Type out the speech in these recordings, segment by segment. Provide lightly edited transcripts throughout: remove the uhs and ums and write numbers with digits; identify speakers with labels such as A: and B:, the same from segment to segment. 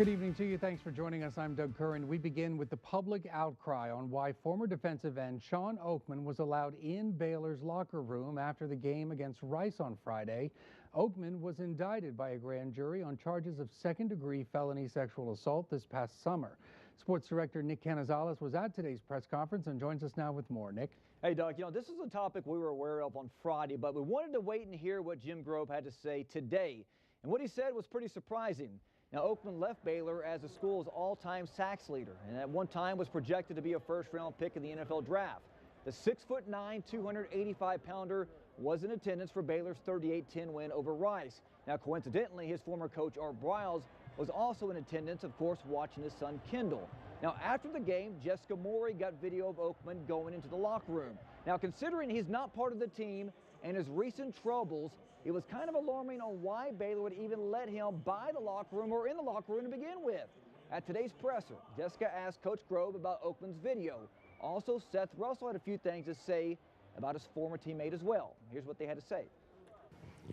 A: Good evening to you. Thanks for joining us. I'm Doug Curran. We begin with the public outcry on why former defensive end Shawn Oakman was allowed in Baylor's locker room after the game against Rice on Friday. Oakman was indicted by a grand jury on charges of second-degree felony sexual assault this past summer. Sports director Nick Canizales was at today's press conference and joins us now with more. Nick.
B: Hey, Doug, this is a topic we were aware of on Friday, but we wanted to wait and hear what Jim Grobe had to say today. And what he said was pretty surprising. Now, Oakman left Baylor as the school's all-time sacks leader, and at one time was projected to be a first-round pick in the NFL draft. The 6'9", 285-pounder was in attendance for Baylor's 38-10 win over Rice. Now, coincidentally, his former coach Art Briles was also in attendance, of course, watching his son Kendall. Now, after the game, Jessica Morey got video of Oakman going into the locker room. Now, considering he's not part of the team and his recent troubles, it was kind of alarming on why Baylor would even let him by the locker room or in the locker room to begin with. At today's presser, Jessica asked Coach Grobe about Oakman's video. Also, Sept Russell had a few things to say about his former teammate as well. Here's what they had to say.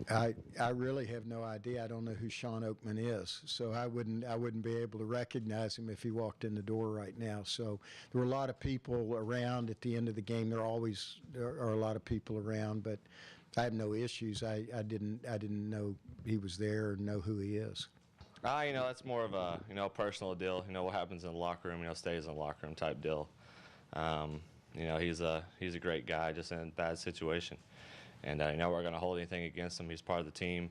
C: I really have no idea. I don't know who Shawn Oakman is, so I wouldn't be able to recognize him if he walked in the door right now. So there were a lot of people around at the end of the game. There are a lot of people around, but I have no issues. I didn't know he was there or know who he is.
D: That's more of a personal deal. What happens in the locker room, stays in the locker room type deal. He's a great guy, just in a bad situation. And we're going to hold anything against him. He's part of the team,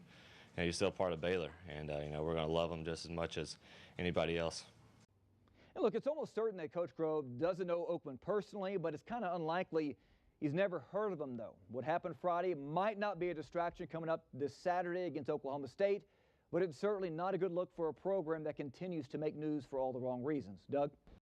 D: and he's still part of Baylor. And we're going to love him just as much as anybody else.
B: And look, it's almost certain that Coach Grobe doesn't know Oakman personally, but it's kind of unlikely he's never heard of him, though. What happened Friday might not be a distraction coming up this Saturday against Oklahoma State, but it's certainly not a good look for a program that continues to make news for all the wrong reasons. Doug?